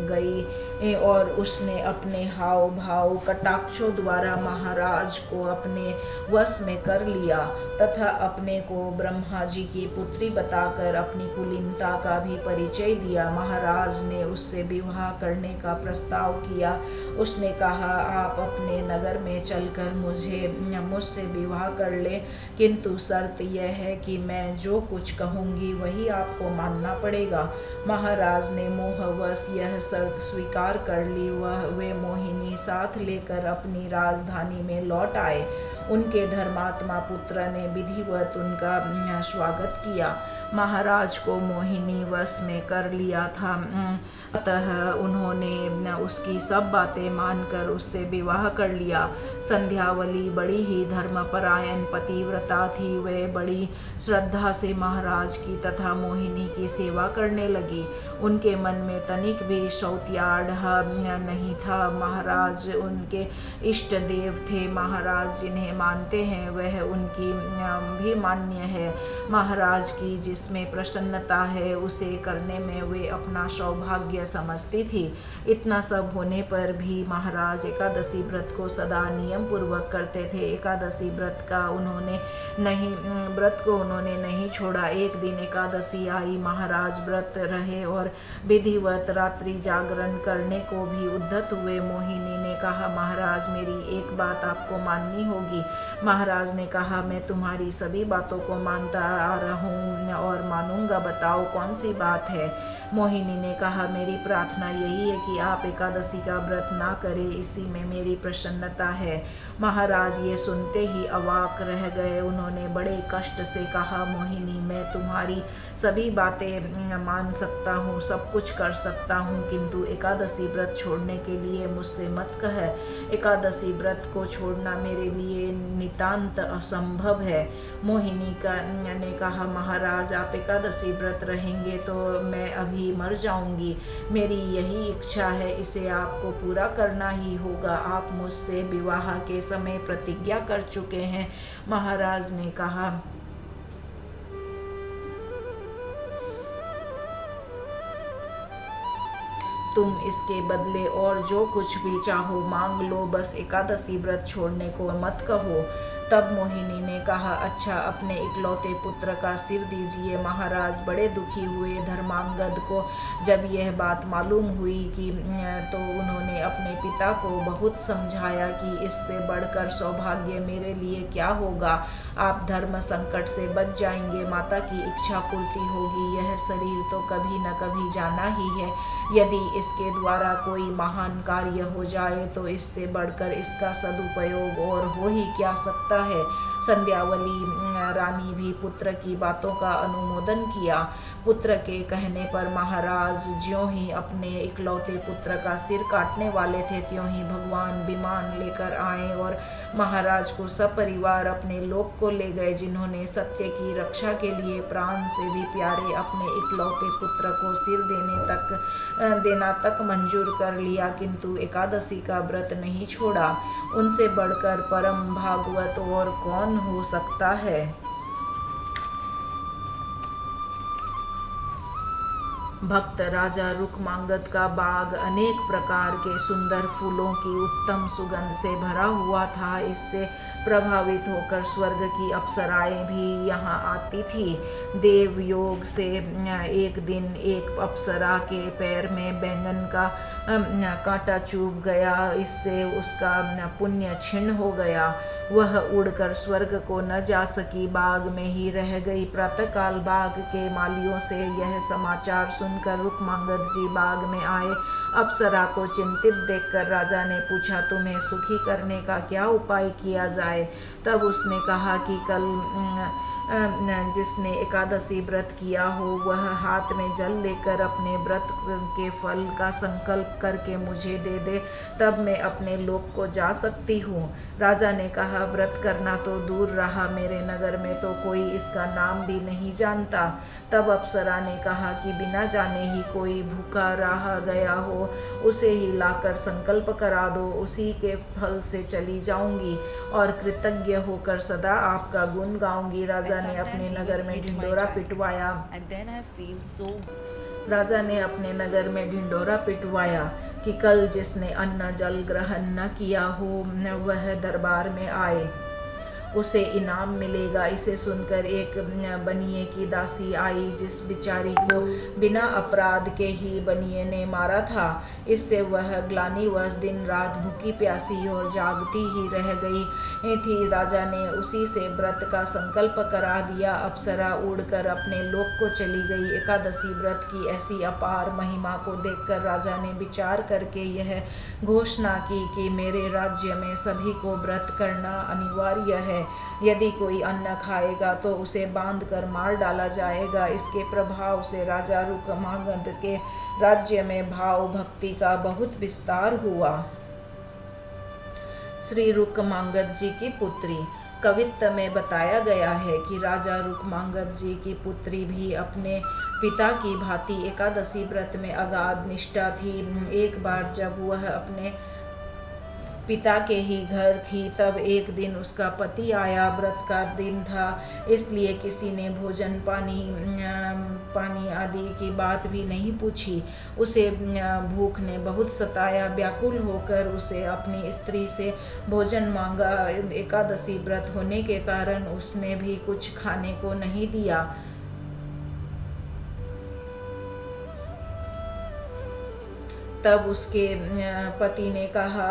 गई और उसने अपने हाव भाव कटाक्षों द्वारा महाराज को अपने वश में कर लिया तथा अपने को ब्रह्मा जी की पुत्री बताकर अपनी कुलीनता का भी परिचय दिया। महाराज ने उससे विवाह करने का प्रस्ताव किया। उसने कहा, आप अपने नगर में चलकर मुझसे विवाह कर ले, किंतु शर्त यह है कि मैं जो कुछ कहूँगी वही आपको मानना पड़ेगा। महाराज ने मोहवश यह शर्त स्वीकार कर ली। वे मोहिनी साथ लेकर अपनी राजधानी में लौट आए। उनके धर्मात्मा पुत्र ने विधिवत उनका स्वागत किया। महाराज को मोहिनी वश में कर लिया था, अतः उन्होंने उसकी सब बातें मानकर उससे विवाह कर लिया। संध्यावली बड़ी ही धर्मपरायण पतिव्रता थी। वह बड़ी श्रद्धा से महाराज की तथा मोहिनी की सेवा करने लगी। उनके मन में तनिक भी शौत्याढ़ नहीं था। महाराज उनके इष्ट देव थे। महाराज जिन्हें मानते हैं वह उनकी भी मान्य है। महाराज की जिसमें प्रसन्नता है उसे करने में वे अपना सौभाग्य समझती थी। इतना सब होने पर भी महाराज एकादशी व्रत को सदा नियम पूर्वक करते थे। एकादशी व्रत को उन्होंने नहीं छोड़ा। एक दिन एकादशी आई। महाराज व्रत रहे और विधिवत रात्रि जागरण करने को भी उद्यत हुए। मोहिनी ने कहा, महाराज मेरी एक बात आपको माननी होगी। महाराज ने कहा, मैं तुम्हारी सभी बातों को मानता आ रहा हूँ और मानूंगा, बताओ कौन सी बात है। मोहिनी ने कहा, मेरी प्रार्थना यही है कि आप एकादशी का व्रत ना करें, इसी में मेरी प्रसन्नता है। महाराज ये सुनते ही अवाक रह गए। उन्होंने बड़े कष्ट से कहा, मोहिनी मैं तुम्हारी सभी बातें मान सकता हूँ, सब कुछ कर सकता हूँ, किंतु एकादशी व्रत छोड़ने के लिए मुझसे मत कह। एकादशी व्रत को छोड़ना मेरे लिए नितांत असंभव है। मोहिनी ने कहा, महाराज आप एकादशी व्रत रहेंगे तो मैं अभी मर जाऊंगी। मेरी यही इच्छा है, इसे आपको पूरा करना ही होगा। आप मुझसे विवाह के समय प्रतिज्ञा कर चुके हैं। महाराज ने कहा, तुम इसके बदले और जो कुछ भी चाहो मांग लो, बस एकादशी व्रत छोड़ने को मत कहो। तब मोहिनी ने कहा, अच्छा अपने इकलौते पुत्र का सिर दीजिए। महाराज बड़े दुखी हुए। धर्मांगद को जब यह बात मालूम हुई कि तो उन्होंने अपने पिता को बहुत समझाया कि इससे बढ़कर सौभाग्य मेरे लिए क्या होगा। आप धर्म संकट से बच जाएंगे, माता की इच्छा पूर्ति होगी। यह शरीर तो कभी न कभी जाना ही है। यदि इसके द्वारा कोई महान कार्य हो जाए तो इससे बढ़कर इसका सदुपयोग और हो ही क्या सकता है। संध्यावली रानी भी पुत्र की बातों का अनुमोदन किया। पुत्र के कहने पर महाराज ज्यों ही अपने इकलौते पुत्र का सिर काटने वाले थे त्यों ही भगवान विमान लेकर आए और महाराज को सपरिवार अपने लोक को ले गए। जिन्होंने सत्य की रक्षा के लिए प्राण से भी प्यारे अपने इकलौते पुत्र को सिर देना तक मंजूर कर लिया, किंतु एकादशी का व्रत नहीं छोड़ा। उनसे बढ़कर परम भागवत और कौन हो सकता है। भक्त राजा रुकमांगद का बाग अनेक प्रकार के सुंदर फूलों की उत्तम सुगंध से भरा हुआ था। इससे प्रभावित होकर स्वर्ग की अप्सराएं भी यहाँ आती थी। देव योग से एक दिन एक अप्सरा के पैर में बैंगन का कांटा चुभ गया। इससे उसका पुण्य क्षीण हो गया। वह उड़कर स्वर्ग को न जा सकी, बाग में ही रह गई। प्रातःकाल बाग के मालियों से यह समाचार सुनकर रुकमांगद जी बाग में आए। अप्सरा को चिंतित देखकर राजा ने पूछा, तुम्हें सुखी करने का क्या उपाय किया जाए? तब उसने कहा कि कल जिसने एकादशी व्रत किया हो वह हाथ में जल लेकर अपने व्रत के फल का संकल्प करके मुझे दे दे, तब मैं अपने लोक को जा सकती हूँ। राजा ने कहा, व्रत करना तो दूर रहा, मेरे नगर में तो कोई इसका नाम भी नहीं जानता। तब अप्सरा ने कहा कि बिना जाने ही कोई भूखा रह गया हो उसे ही लाकर संकल्प करा दो, उसी के फल से चली जाऊंगी और कृतज्ञ होकर सदा आपका गुण गाऊंगी। राजा ने अपने नगर में ढिंडोरा पिटवाया। कि कल जिसने अन्न जल ग्रहण न किया हो वह दरबार में आए, उसे इनाम मिलेगा। इसे सुनकर एक बनिए की दासी आई, जिस बिचारी को बिना अपराध के ही बनिए ने मारा था। इससे वह ग्लानिवश दिन रात भूखी प्यासी और जागती ही रह गई थी। राजा ने उसी से व्रत का संकल्प करा दिया। अप्सरा उड़कर अपने लोक को चली गई। एकादशी व्रत की ऐसी अपार महिमा को देखकर राजा ने विचार करके यह घोषणा की कि मेरे राज्य में सभी को व्रत करना अनिवार्य है। यदि कोई अन्न खाएगा तो उसे बांध कर मार डाला जाएगा। इसके प्रभाव से राजा रुकमांगद के राज्य में भाव भक्ति का बहुत विस्तार हुआ। श्री रुकमांगद जी की पुत्री। कवित्त में बताया गया है कि राजा रुकमांगद जी की पुत्री भी अपने पिता की भांति एकादशी व्रत में अगाध निष्ठा थी। एक बार जब वह अपने पिता के ही घर थी, तब एक दिन उसका पति आया। व्रत का दिन था, इसलिए किसी ने भोजन पानी आदि की बात भी नहीं पूछी। उसे भूख ने बहुत सताया। व्याकुल होकर उसे अपनी स्त्री से भोजन मांगा। एकादशी व्रत होने के कारण उसने भी कुछ खाने को नहीं दिया। तब उसके पति ने कहा,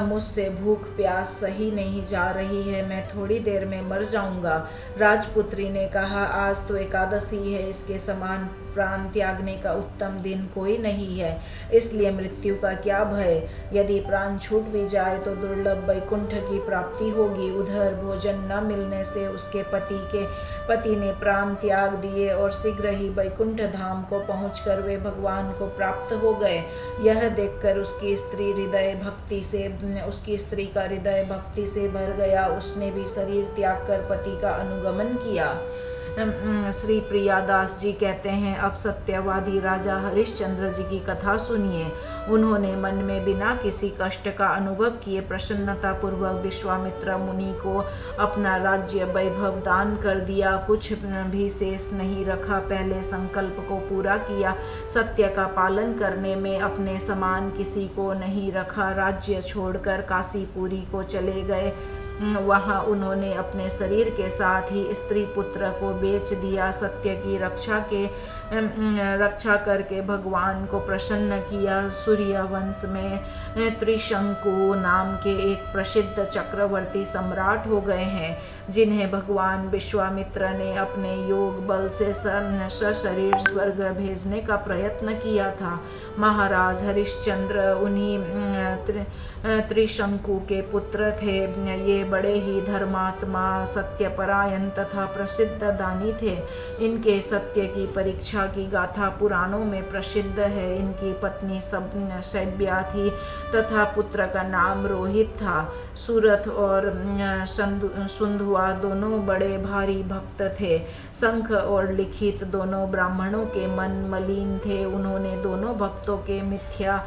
मुझसे भूख प्यास सही नहीं जा रही है, मैं थोड़ी देर में मर जाऊंगा। राजपुत्री ने कहा, आज तो एकादशी है, इसके समान प्राण त्यागने का उत्तम दिन कोई नहीं है, इसलिए मृत्यु का क्या भय। यदि प्राण छूट भी जाए तो दुर्लभ वैकुंठ की प्राप्ति होगी। उधर भोजन न मिलने से उसके पति ने प्राण त्याग दिए और शीघ्र ही वैकुंठ धाम को पहुंचकर वे भगवान को प्राप्त हो गए। यह देखकर उसकी स्त्री का हृदय भक्ति से भर गया। उसने भी शरीर त्याग कर पति का अनुगमन किया। श्री प्रियादास जी कहते हैं, अब सत्यवादी राजा हरिश्चंद्र जी की कथा सुनिए। उन्होंने मन में बिना किसी कष्ट का अनुभव किए प्रसन्नता पूर्वक विश्वामित्र मुनि को अपना राज्य वैभव दान कर दिया। कुछ भी शेष नहीं रखा। पहले संकल्प को पूरा किया। सत्य का पालन करने में अपने समान किसी को नहीं रखा। राज्य छोड़कर काशीपुरी को चले गए। वहां उन्होंने अपने शरीर के साथ ही स्त्री पुत्र को बेच दिया। सत्य की रक्षा करके भगवान को प्रसन्न किया। सूर्य वंश में त्रिशंकु नाम के एक प्रसिद्ध चक्रवर्ती सम्राट हो गए हैं, जिन्हें भगवान विश्वामित्र ने अपने योग बल से सशरीर स्वर्ग भेजने का प्रयत्न किया था। महाराज हरिश्चंद्र उन्हीं त्रिशंकु के पुत्र थे। ये बड़े ही धर्मात्मा, सत्यपरायण तथा प्रसिद्ध दानी थे। इनके सत्य की परीक्षा की गाथा पुराणों में प्रसिद्ध है। इनकी पत्नी शैब्या थी तथा पुत्र का नाम रोहित था। सूरथ और सुंधुआ दोनों बड़े भारी भक्त थे। शंख और लिखित दोनों ब्राह्मणों के मन मलिन थे। उन्होंने दोनों भक्तों के मिथ्या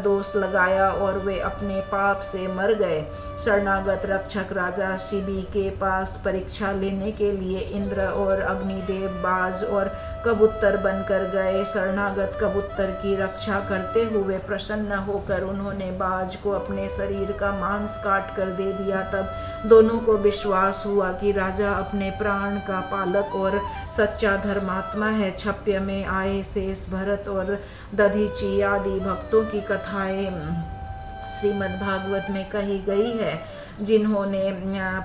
दोष लगाया और वे अपने पाप से मर गए। शरणागत रक्षा परीक्षक राजा शिबी के पास परीक्षा लेने के लिए इंद्र और अग्निदेव बाज और कबूतर बनकर गए। शरणागत कबूतर की रक्षा करते हुए प्रसन्न होकर उन्होंने बाज को अपने शरीर का मांस काट कर दे दिया। तब दोनों को विश्वास हुआ कि राजा अपने प्राण का पालक और सच्चा धर्मात्मा है। क्षप्य में आए शेष, भरत और दधीची आदि भक्तों की कथाएं श्रीमद् भागवत में कही गई है, जिन्होंने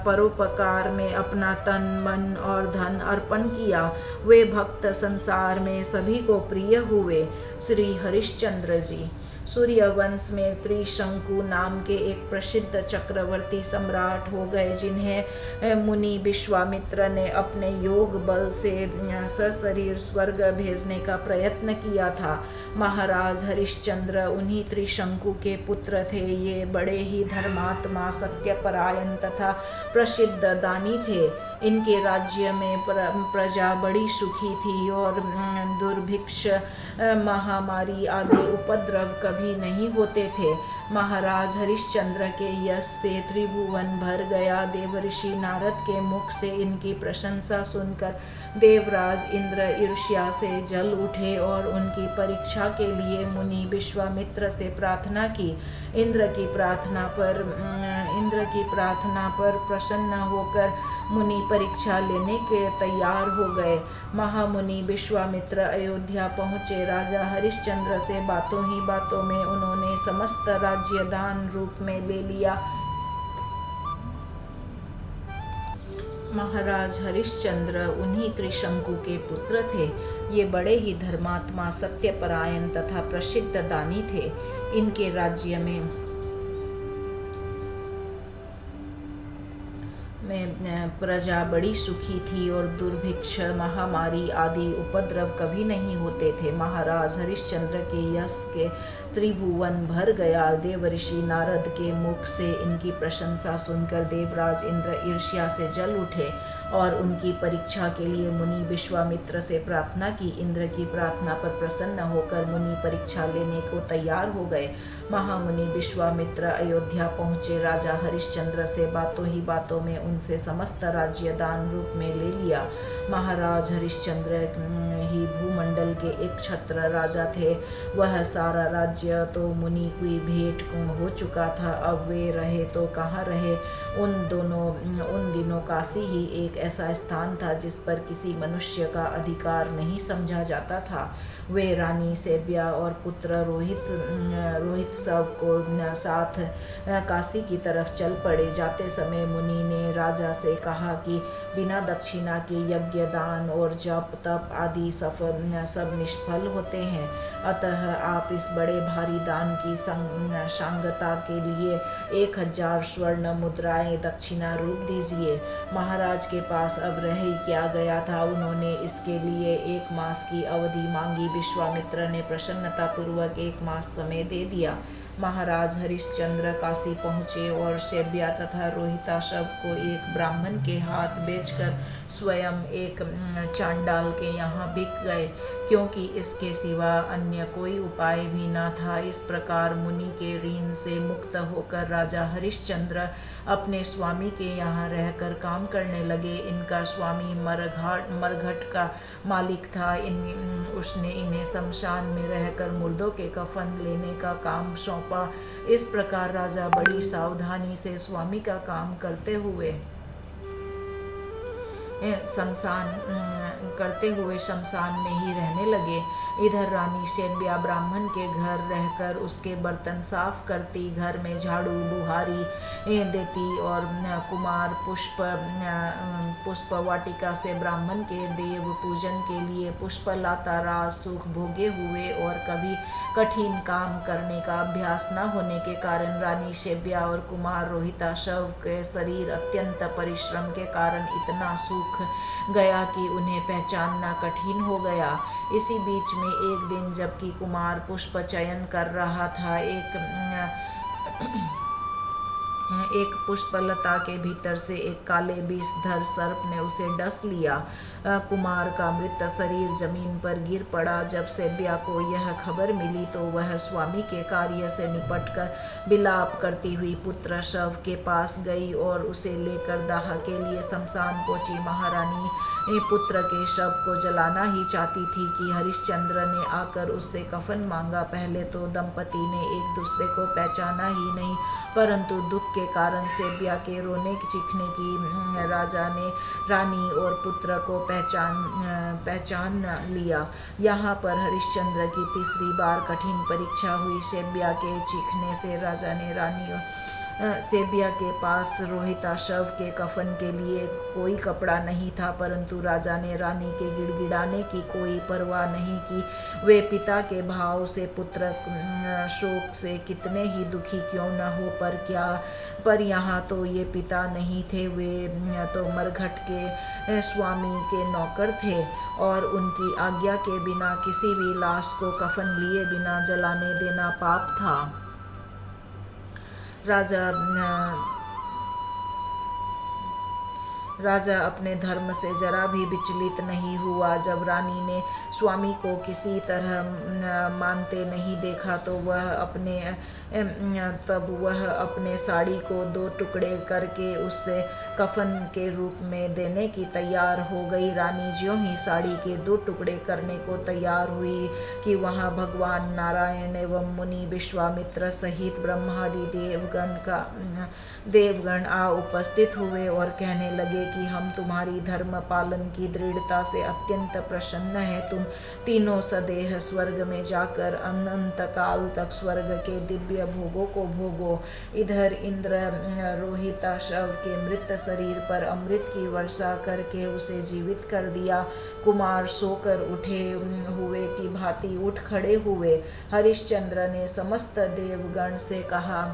परोपकार में अपना तन मन और धन अर्पण किया। वे भक्त संसार में सभी को प्रिय हुए। श्री हरिश्चंद्र जी सूर्यवंश में त्रिशंकु नाम के एक प्रसिद्ध चक्रवर्ती सम्राट हो गए, जिन्हें मुनि विश्वामित्र ने अपने योग बल से सशरीर स्वर्ग भेजने का प्रयत्न किया था। महाराज हरिश्चंद्र उन्हीं त्रिशंकु के पुत्र थे। ये बड़े ही धर्मात्मा, सत्यपरायण तथा प्रसिद्ध दानी थे। इनके राज्य में प्रजा बड़ी सुखी थी और दुर्भिक्ष, महामारी आदि उपद्रव कभी नहीं होते थे। महाराज हरिश्चंद्र के यश से त्रिभुवन भर गया। देवर्षि नारद के मुख से इनकी प्रशंसा सुनकर देवराज इंद्र ईर्ष्या से जल उठे और उनकी परीक्षा के लिए मुनि विश्वामित्र से प्रार्थना की। इंद्र की प्रार्थना पर प्रसन्न होकर मुनि परीक्षा लेने के तैयार हो गए। महामुनि विश्वामित्र अयोध्या पहुँचे। राजा हरिश्चंद्र से बातों ही बातों में उन्होंने समस्त राज्य दान रूप में ले लिया। महाराज हरिश्चंद्र उन्हीं त्रिशंकु के पुत्र थे। ये बड़े ही धर्मात्मा, सत्यपरायण तथा प्रसिद्ध दानी थे। इनके राज्य में प्रजा बड़ी सुखी थी और दुर्भिक्ष, महामारी आदि उपद्रव कभी नहीं होते थे। महाराज हरिश्चंद्र के यश के त्रिभुवन भर गया। देवर्षि नारद के मुख से इनकी प्रशंसा सुनकर देवराज इंद्र ईर्ष्या से जल उठे और उनकी परीक्षा के लिए मुनि विश्वामित्र से प्रार्थना की। इंद्र की प्रार्थना पर प्रसन्न होकर मुनि परीक्षा लेने को तैयार हो गए। महामुनि विश्वामित्र अयोध्या पहुँचे। राजा हरिश्चंद्र से बातों ही बातों में उनसे समस्त राज्य दान रूप में ले लिया। महाराज हरिश्चंद्र ही भूमंडल के एक छत्र राजा थे। वह सारा राज्य तो मुनि की भेंट हो चुका था। अब वे रहे तो कहाँ रहे। उन दिनों काशी ही एक ऐसा स्थान था जिस पर किसी मनुष्य का अधिकार नहीं समझा जाता था। वे रानी सेव्या और पुत्र रोहित सब को साथ काशी की तरफ चल पड़े। जाते समय मुनि ने राजा से कहा कि बिना दक्षिणा के यज्ञ, दान और जप तप आदि सब निष्फल होते हैं। अतः आप इस बड़े भारी दान की सांगता के लिए 1000 स्वर्ण मुद्राएं दक्षिणा रूप दीजिए। महाराज के पास अब रह ही क्या गया था। उन्होंने इसके लिए 1 मास की अवधि मांगी। विश्वामित्र ने प्रसन्नता पूर्वक 1 मास समय दे दिया। महाराज हरिश्चंद्र काशी पहुँचे और सेव्या तथा रोहिता शव को एक ब्राह्मण के हाथ बेचकर स्वयं एक चांडाल के यहाँ बिक गए, क्योंकि इसके सिवा अन्य कोई उपाय भी न था। इस प्रकार मुनि के ऋण से मुक्त होकर राजा हरिश्चंद्र अपने स्वामी के यहाँ रहकर काम करने लगे। इनका स्वामी मरघट का मालिक था। उसने इन्हें शमशान में रहकर मुर्दों के कफन लेने का काम सौंपा। इस प्रकार राजा बड़ी सावधानी से स्वामी का काम करते हुए शमशान में ही रहने लगे। इधर रानी सेव्या ब्राह्मण के घर रहकर उसके बर्तन साफ करती, घर में झाड़ू बुहारी देती और कुमार पुष्प वाटिका से ब्राह्मण के देव पूजन के लिए पुष्प लाता। राज सुख भोगे हुए और कभी कठिन काम करने का अभ्यास न होने के कारण रानी सेव्या और कुमार रोहिता शव के शरीर अत्यंत परिश्रम के कारण इतना सूख गया कि उन्हें पहचानना कठिन हो गया। इसी बीच में एक दिन जबकि कुमार पुष्प चयन कर रहा था, एक पुष्पलता के भीतर से एक काले विषधर सर्प ने उसे डस लिया। कुमार का मृत शरीर जमीन पर गिर पड़ा। जब सेब्या को यह खबर मिली तो वह स्वामी के कार्य से निपटकर विलाप करती हुई पुत्र शव के पास गई और उसे लेकर दाह के लिए शमशान पहुंची। महारानी पुत्र के शव को जलाना ही चाहती थी कि हरिश्चंद्र ने आकर उससे कफन मांगा। पहले तो दंपति ने एक दूसरे को पहचाना ही नहीं, परंतु दुख के कारण सेब्या के रोने चीखने की राजा ने रानी और पुत्र को पहचान लिया। यहाँ पर हरिश्चंद्र की तीसरी बार कठिन परीक्षा हुई। सेब्या के चीखने से राजा ने रानी सेब्या के पास रोहिता शव के कफन के लिए कोई कपड़ा नहीं था, परंतु राजा ने रानी के गिड़गिड़ाने की कोई परवाह नहीं की। वे पिता के भाव से पुत्र शोक से कितने ही दुखी क्यों न हो, पर यहाँ तो ये पिता नहीं थे, वे तो मरघट के स्वामी के नौकर थे और उनकी आज्ञा के बिना किसी भी लाश को कफन लिए बिना जलाने देना पाप था। राजा अपने धर्म से जरा भी विचलित नहीं हुआ। जब रानी ने स्वामी को किसी तरह मानते नहीं देखा तो वह अपने साड़ी को 2 टुकड़े करके उससे कफन के रूप में देने की तैयार हो गई। रानी ज्यों ही साड़ी के 2 टुकड़े करने को तैयार हुई कि वहाँ भगवान नारायण एवं मुनि विश्वामित्र सहित ब्रह्मादि देवगण आ उपस्थित हुए और कहने लगे कि हम तुम्हारी धर्म पालन की दृढ़ता से अत्यंत प्रसन्न हैं। तुम तीनों सदेह स्वर्ग में जाकर अनंत काल तक स्वर्ग के दिव्य भोगों को भोगो। इधर इंद्र रोहिता शव के मृत शरीर पर अमृत की वर्षा करके उसे जीवित कर दिया। कुमार सोकर उठे हुए की भांति उठ खड़े हुए। हरिश्चंद्र ने समस्त देवगण से कहा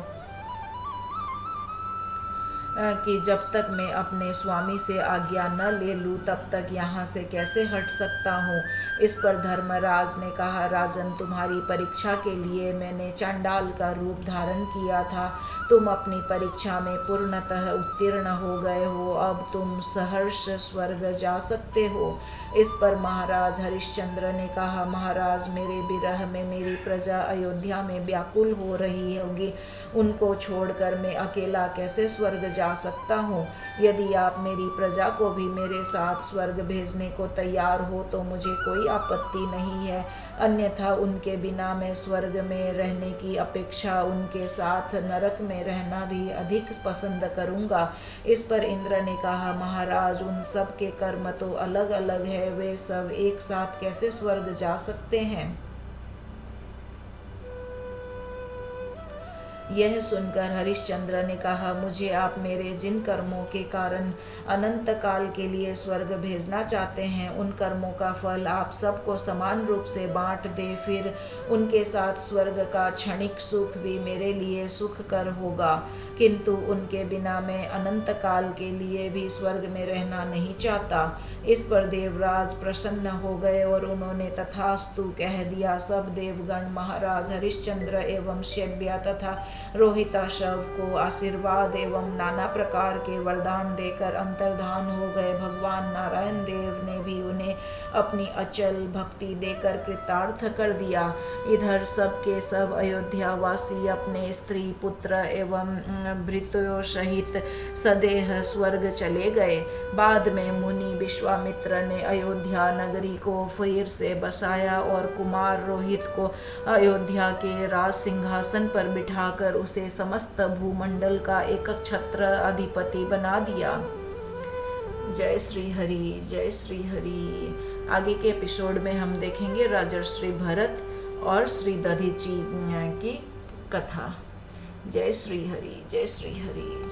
कि जब तक मैं अपने स्वामी से आज्ञा न ले लूँ तब तक यहाँ से कैसे हट सकता हूँ। इस पर धर्मराज ने कहा, राजन, तुम्हारी परीक्षा के लिए मैंने चांडाल का रूप धारण किया था। तुम अपनी परीक्षा में पूर्णतः उत्तीर्ण हो गए हो। अब तुम सहर्ष स्वर्ग जा सकते हो। इस पर महाराज हरिश्चंद्र ने कहा, महाराज, मेरे विरह में मेरी प्रजा अयोध्या में व्याकुल हो रही होगी। उनको छोड़कर मैं अकेला कैसे स्वर्ग जा सकता हूँ। यदि आप मेरी प्रजा को भी मेरे साथ स्वर्ग भेजने को तैयार हो तो मुझे कोई आपत्ति नहीं है, अन्यथा उनके बिना मैं स्वर्ग में रहने की अपेक्षा उनके साथ नरक में रहना भी अधिक पसंद करूँगा। इस पर इंद्र ने कहा, महाराज, उन सब के कर्म तो अलग अलग है, वे सब एक साथ कैसे स्वर्ग जा सकते हैं। यह सुनकर हरिश्चंद्र ने कहा, मुझे आप मेरे जिन कर्मों के कारण अनंत काल के लिए स्वर्ग भेजना चाहते हैं उन कर्मों का फल आप सबको समान रूप से बांट दे, फिर उनके साथ स्वर्ग का क्षणिक सुख भी मेरे लिए सुखकर होगा, किंतु उनके बिना मैं अनंत काल के लिए भी स्वर्ग में रहना नहीं चाहता। इस पर देवराज प्रसन्न हो गए और उन्होंने तथास्तु कह दिया। सब देवगण महाराज हरिश्चंद्र एवं सेब्या तथा रोहिता शव को आशीर्वाद एवं नाना प्रकार के वरदान देकर अंतर्धान हो गए। भगवान नारायण देव ने भी उन्हें अपनी अचल भक्ति देकर कृतार्थ कर दिया। इधर सब के सब अयोध्यावासी अपने स्त्री पुत्र एवं भृत्यों सहित सदेह स्वर्ग चले गए। बाद में मुनि विश्वामित्र ने अयोध्या नगरी को फिर से बसाया और कुमार रोहित को अयोध्या के राज सिंहासन पर बिठाकर उसे समस्त भूमंडल का एक छत्र अधिपति बना दिया। जय श्री हरि, जय श्री हरि। आगे के एपिसोड में हम देखेंगे राजर्षि भरत और श्री दधीची की कथा। जय श्री हरि, जय श्री हरि।